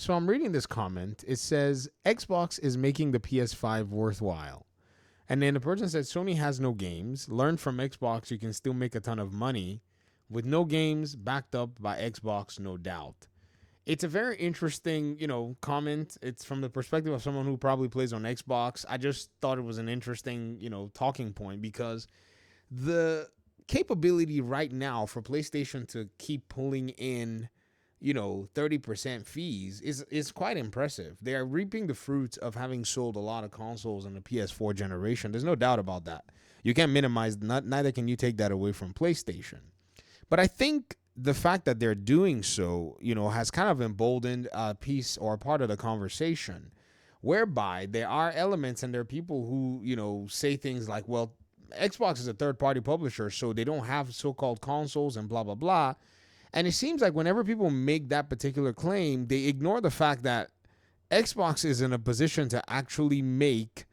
So I'm reading this comment. It says Xbox is making the PS5 worthwhile. And then the person said Sony has no games. Learn from Xbox, you can still make a ton of money with no games backed up by Xbox, no doubt. It's a very interesting, comment. It's from the perspective of someone who probably plays on Xbox. I just thought it was an interesting, talking point because the capability right now for PlayStation to keep pulling in 30% fees is quite impressive. They are reaping the fruits of having sold a lot of consoles in the PS4 generation. There's no doubt about that. You can't minimize, neither can you take that away from PlayStation. But I think the fact that they're doing so, has kind of emboldened a piece or a part of the conversation whereby there are elements and there are people who, say things like, well, Xbox is a third-party publisher, so they don't have so-called consoles and blah, blah, blah. And it seems like whenever people make that particular claim, they ignore the fact that Xbox is in a position to actually make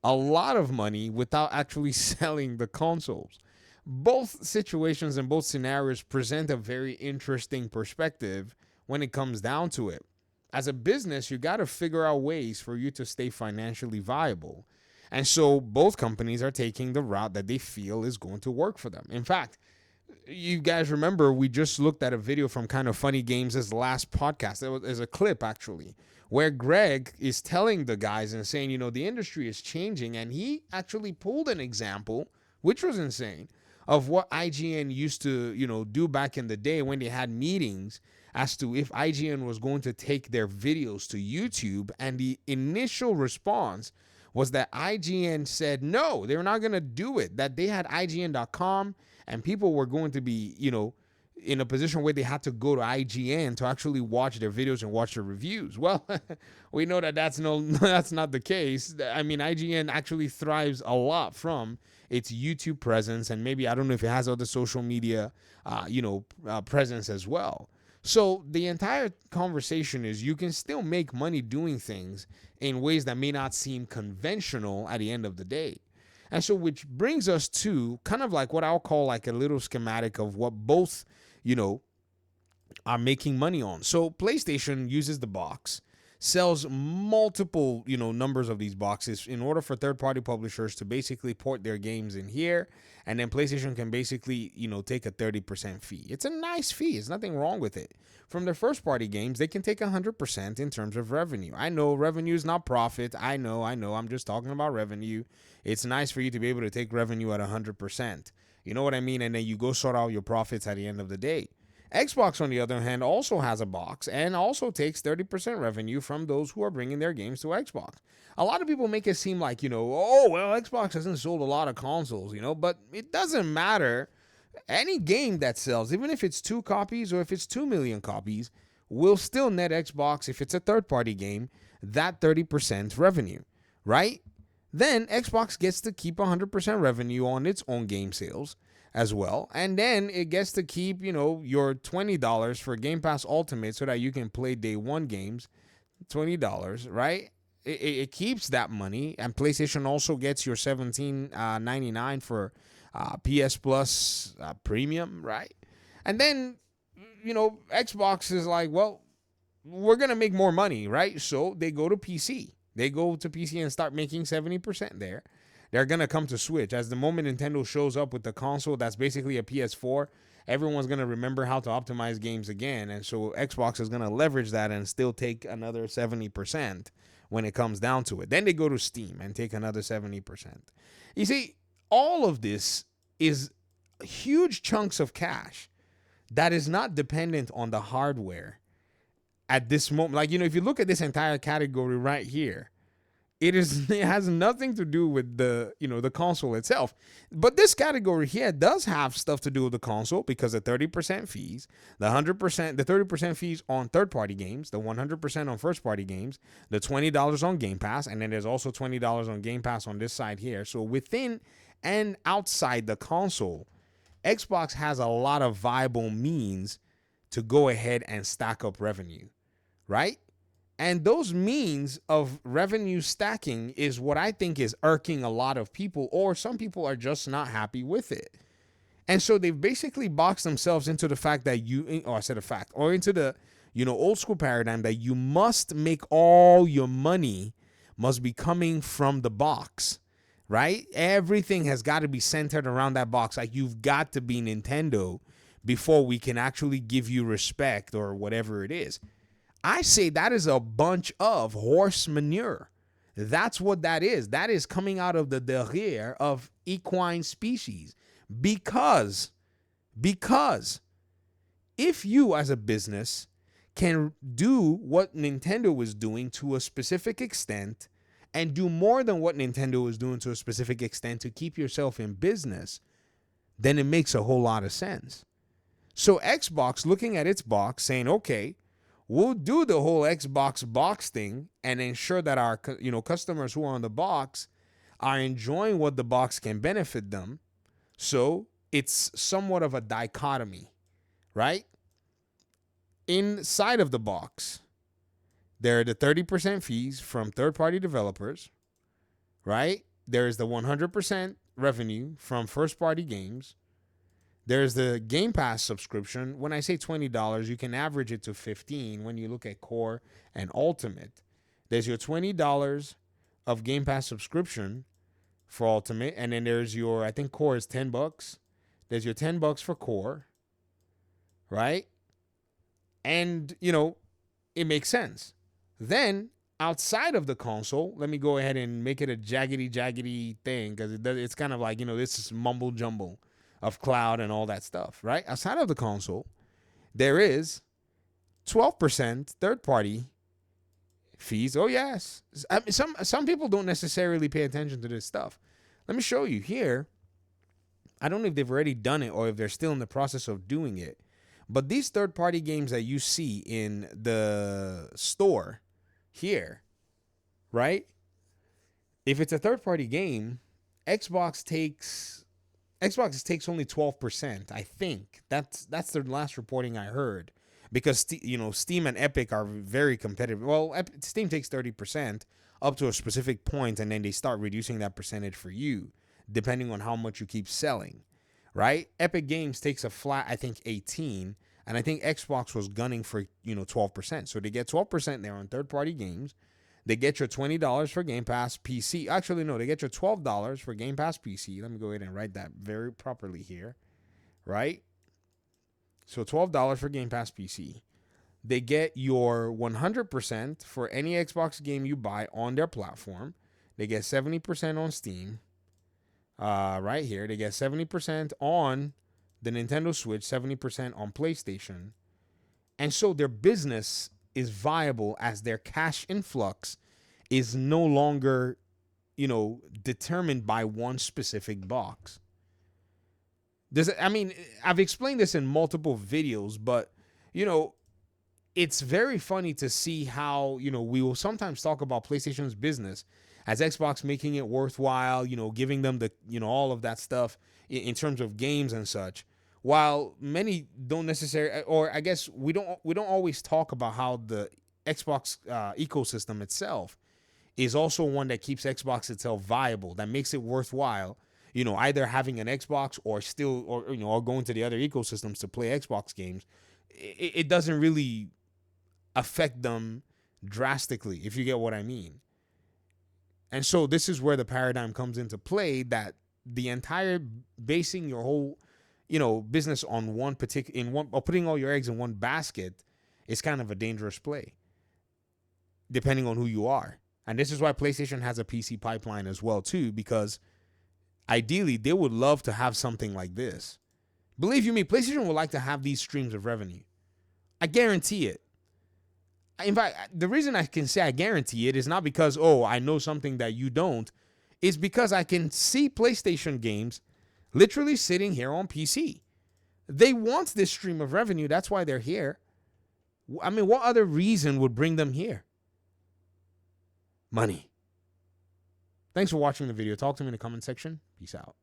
a lot of money without actually selling the consoles. Both situations and both scenarios present a very interesting perspective when it comes down to it. As a business, you got to figure out ways for you to stay financially viable. And so both companies are taking the route that they feel is going to work for them. In fact, you guys remember we just looked at a video from Kind of Funny Games' last podcast. There's a clip actually where Greg is telling the guys and saying, the industry is changing. And he actually pulled an example, which was insane, of what IGN used to, do back in the day when they had meetings as to if IGN was going to take their videos to YouTube. And the initial response was that IGN said no, they're not going to do it, that they had IGN.com and people were going to be, in a position where they had to go to IGN to actually watch their videos and watch their reviews. Well, we know that that's not the case. I mean, IGN actually thrives a lot from its YouTube presence, and maybe, I don't know if it has other social media, presence as well. So the entire conversation is you can still make money doing things in ways that may not seem conventional at the end of the day. And so which brings us to kind of like what I'll call like a little schematic of what both, are making money on. So PlayStation uses the box, sells multiple, numbers of these boxes in order for third-party publishers to basically port their games in here. And then PlayStation can basically, take a 30% fee. It's a nice fee. There's nothing wrong with it. From their first-party games, they can take 100% in terms of revenue. I know revenue is not profit. I know. I'm just talking about revenue. It's nice for you to be able to take revenue at 100%. You know what I mean? And then you go sort out your profits at the end of the day. Xbox, on the other hand, also has a box and also takes 30% revenue from those who are bringing their games to Xbox. A lot of people make it seem like, Xbox hasn't sold a lot of consoles, but it doesn't matter. Any game that sells, even if it's 2 copies or if it's 2 million copies, will still net Xbox, if it's a third-party game, that 30% revenue, right? Then Xbox gets to keep 100% revenue on its own game sales as well. And then it gets to keep, your $20 for Game Pass Ultimate so that you can play day one games, $20, right? It keeps that money. And PlayStation also gets your $17.99 for PS Plus Premium, right? And then, Xbox is like, well, we're going to make more money, right? So they go to PC. They go to PC and start making 70% there. They're going to come to Switch. As the moment Nintendo shows up with the console that's basically a PS4, everyone's going to remember how to optimize games again. And so Xbox is going to leverage that and still take another 70% when it comes down to it. Then they go to Steam and take another 70%. You see, all of this is huge chunks of cash that is not dependent on the hardware at this moment. Like, if you look at this entire category right here, it has nothing to do with the console itself. But this category here does have stuff to do with the console because the 30% fees, the 30% fees on third-party games, the 100% on first-party games, the $20 on Game Pass, and then there's also $20 on Game Pass on this side here. So within and outside the console, Xbox has a lot of viable means to go ahead and stack up revenue, right? And those means of revenue stacking is what I think is irking a lot of people, or some people are just not happy with it. And so they've basically boxed themselves into the fact that into the, old school paradigm that you must make all your money must be coming from the box, right? Everything has got to be centered around that box. Like, you've got to be Nintendo before we can actually give you respect or whatever it is. I say that is a bunch of horse manure. That's what that is. That is coming out of the derriere of equine species. Because if you as a business can do what Nintendo is doing to a specific extent and do more than what Nintendo is doing to a specific extent to keep yourself in business, then it makes a whole lot of sense. So Xbox looking at its box saying, okay, we'll do the whole Xbox box thing and ensure that our customers who are on the box are enjoying what the box can benefit them. So it's somewhat of a dichotomy, right? Inside of the box, there are the 30% fees from third-party developers, right? There's the 100% revenue from first-party games. There's the Game Pass subscription. When I say $20, you can average it to $15 when you look at Core and Ultimate. There's your $20 of Game Pass subscription for Ultimate, and then there's your, I think Core is $10. There's your $10 for Core, right? And, it makes sense. Then, outside of the console, let me go ahead and make it a jaggedy thing, because it's kind of like, this is mumble jumble of cloud and all that stuff, right? Outside of the console, there is 12% third-party fees. Oh, yes. Some people don't necessarily pay attention to this stuff. Let me show you here. I don't know if they've already done it or if they're still in the process of doing it. But these third-party games that you see in the store here, right? If it's a third-party game, Xbox takes only 12%, I think. That's the last reporting I heard. Because Steam and Epic are very competitive. Well, Steam takes 30% up to a specific point, and then they start reducing that percentage for you, depending on how much you keep selling, right? Epic Games takes a flat, I think, 18%, and I think Xbox was gunning for 12%. So they get 12% there on third-party games. They get your $20 for Game Pass PC. Actually, no, they get your $12 for Game Pass PC. Let me go ahead and write that very properly here, right? So $12 for Game Pass PC. They get your 100% for any Xbox game you buy on their platform. They get 70% on Steam. Right here, they get 70% on the Nintendo Switch, 70% on PlayStation. And so their business is viable as their cash influx is no longer, determined by one specific box. I've explained this in multiple videos, but, it's very funny to see how, we will sometimes talk about PlayStation's business as Xbox making it worthwhile, giving them the, all of that stuff in terms of games and such. While many don't necessarily, or I guess we don't always talk about how the Xbox ecosystem itself is also one that keeps Xbox itself viable, that makes it worthwhile, either having an Xbox or going to the other ecosystems to play Xbox games. It doesn't really affect them drastically, if you get what I mean. And so this is where the paradigm comes into play, that the entire basing your whole business on one particular, or putting all your eggs in one basket is kind of a dangerous play, depending on who you are. And this is why PlayStation has a PC pipeline as well too, because ideally they would love to have something like this. Believe you me, PlayStation would like to have these streams of revenue. I guarantee it. In fact, the reason I can say I guarantee it is not because, I know something that you don't. It's because I can see PlayStation games literally sitting here on PC. They want this stream of revenue. That's why they're here. What other reason would bring them here? Money. Thanks for watching the video. Talk to me in the comment section. Peace out.